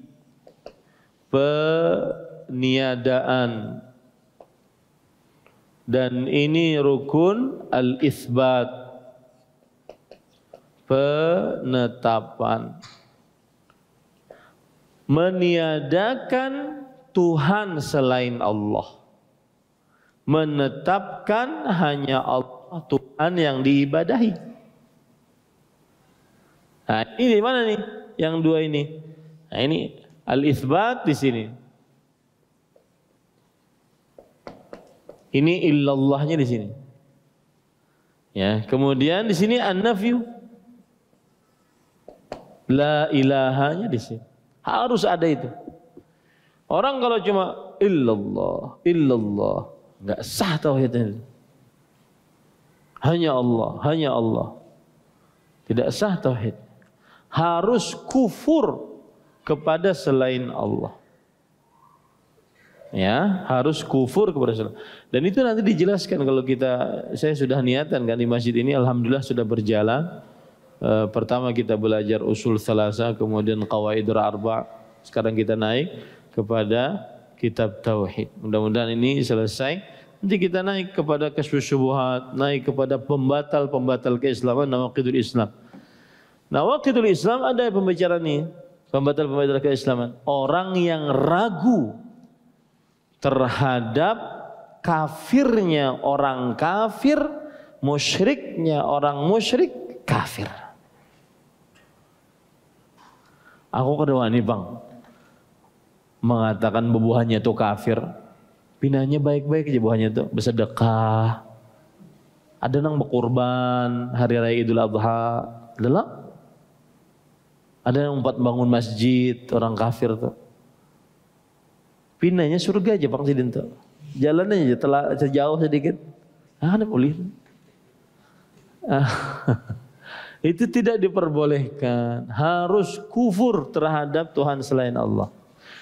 peniadaan. Dan ini rukun al-itsbat, penetapan. Meniadakan Tuhan selain Allah, menetapkan hanya Allah Tuhan yang diibadahi. Nah, ini di mana nih? Yang dua ini. Nah, ini al-itsbat di sini. Ini illallahnya di sini. Ya, kemudian di sini an-nafyu. La ilahanya di sini. Harus ada itu. Orang kalau cuma illallah, enggak sah tauhidnya. Hanya Allah. Tidak sah tauhid. Harus kufur kepada selain Allah. Ya, harus kufur kepada selain. Dan itu nanti dijelaskan kalau saya sudah niatan kan di masjid ini, alhamdulillah sudah berjalan. Pertama kita belajar usul thalatha, kemudian qawaidur arba'. Sekarang kita naik kepada kitab tauhid. Mudah-mudahan ini selesai. Nanti kita naik kepada kasyfus syubhat, naik kepada pembatal-pembatal keislaman, nawaqidul Islam. Nawaqidul Islam ada pembicaraan ini, pembatal-pembatal keislaman. Orang yang ragu terhadap kafirnya orang kafir, musyriknya orang musyrik, kafir. Aku kedua nih bang, mengatakan bubuhannya itu kafir, pinanya baik-baik aja bubuhannya itu, bersedekah, ada nang berkurban hari raya Idul Adha, adalah ada yang empat bangun masjid orang kafir tuh. Pinanya surga aja Bang Sidin tuh. Jalannya aja sejauh sedikit. Ada boleh. Itu tidak diperbolehkan. Harus kufur terhadap Tuhan selain Allah.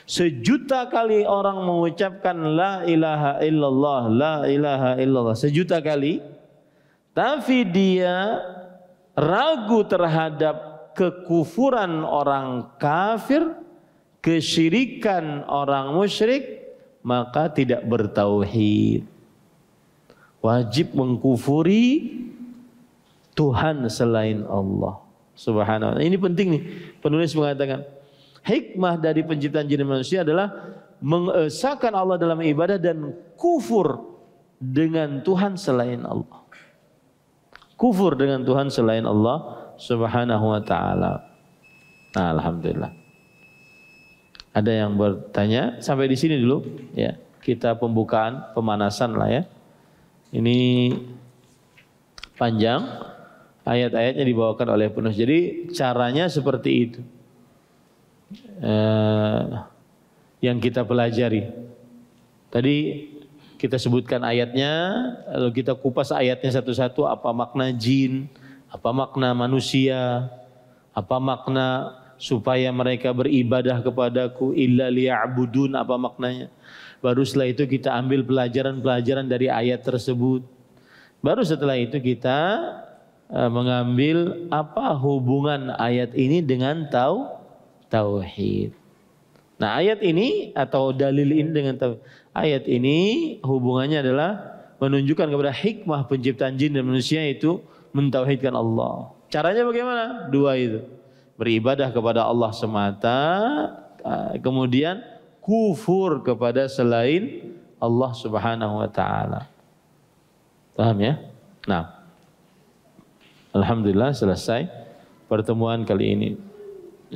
Sejuta kali orang mengucapkan la ilaha illallah, la ilaha illallah. Sejuta kali. Tapi dia ragu terhadap kekufuran orang kafir, kesyirikan orang musyrik, maka tidak bertauhid. Wajib mengkufuri Tuhan selain Allah Subhanahu wa ta'ala. Ini penting nih. Penulis mengatakan hikmah dari penciptaan jin dan manusia adalah mengesahkan Allah dalam ibadah dan kufur dengan Tuhan selain Allah. Kufur dengan Tuhan selain Allah Subhanahu wa ta'ala. Nah, alhamdulillah. Ada yang bertanya, sampai di sini dulu ya. Kita pembukaan, pemanasan lah ya. Ini panjang, ayat-ayatnya dibawakan oleh penulis. Jadi caranya seperti itu. Yang kita pelajari. Tadi kita sebutkan ayatnya, lalu kita kupas ayatnya satu-satu, apa makna jin, apa makna manusia, apa makna supaya mereka beribadah kepadaku, illa liya'budun, apa maknanya. Baru setelah itu kita ambil pelajaran-pelajaran dari ayat tersebut. Baru setelah itu kita mengambil apa hubungan ayat ini dengan tauhid. Nah, ayat ini atau dalil ini dengan tauhid. Ayat ini hubungannya adalah menunjukkan kepada hikmah penciptaan jin dan manusia, itu mentauhidkan Allah. Caranya bagaimana? Dua itu. Beribadah kepada Allah semata, kemudian kufur kepada selain Allah Subhanahu wa ta'ala. Paham ya? Nah, alhamdulillah selesai pertemuan kali ini.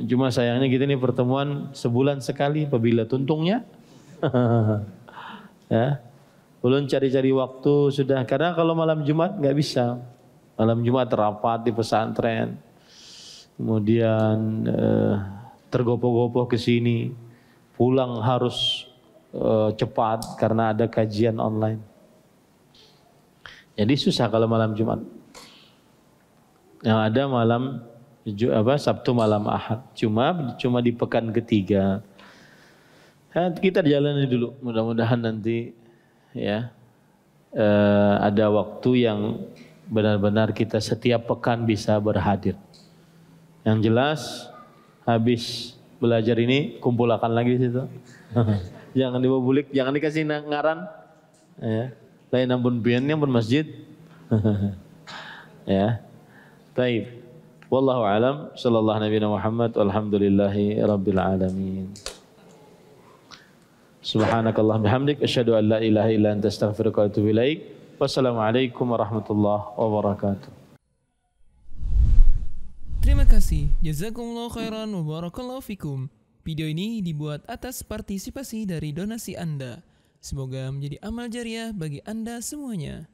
Cuma sayangnya kita ini pertemuan sebulan sekali, apabila tuntungnya. Ya, belum cari-cari waktu sudah. Karena kalau malam Jumat nggak bisa. Malam Jumat rapat di pesantren. Kemudian tergopoh-gopoh ke sini, pulang harus cepat karena ada kajian online. Jadi susah kalau malam Jumat. Yang ada malam Sabtu malam Ahad. Cuma di pekan ketiga. Kita jalani dulu. Mudah-mudahan nanti ya ada waktu yang benar-benar kita setiap pekan bisa berhadir. Yang jelas habis belajar ini kumpulkan lagi di situ. Jangan dibawa bulik, jangan dikasih ngaran. Ya. Lain ampun biannya pun masjid. Ya. Taib. Wallahu alam, sallallahu nabi Muhammad, walhamdulillahi rabbil alamin. Subhanakallah bihamdik, asyhadu an la ilaha illa anta astaghfiruka wa atubu ilaik. Wassalamualaikum warahmatullahi wabarakatuh. Terima kasih. Jazakumullah khairan wa barakallahu fikum. Video ini dibuat atas partisipasi dari donasi Anda. Semoga menjadi amal jariah bagi Anda semuanya.